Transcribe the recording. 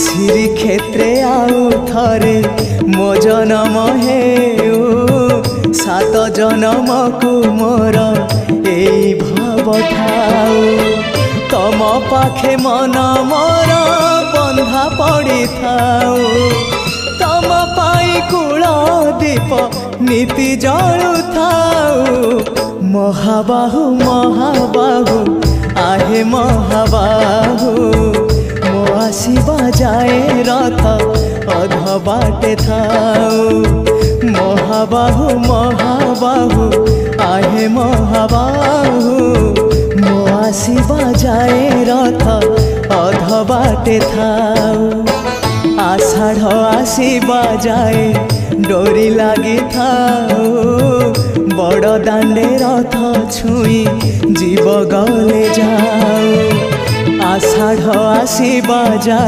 श्रीक्षेत्रे आउ थरे मो जनम हेउ सात जनम को मोर एई भाव ठाउ तम पाखे मन मोर बंधा पड़ी थाउ तम पाई कूल दीप नीति जलु थाउ महाबाहु महाबाहु आहे महाबाहु मो आसीबा जाए रथ अध बाटे थाउ महाबाहु महाबाहु आहे महाबाहु मो आसीबा जाए रथ अध बाटे थाउ आषाढ़ आसीबा जाए डोरी लगी थाउ बड़ दांडे रथ छुई जीव गले जाऊ आषाढ़ आसीबा जाए।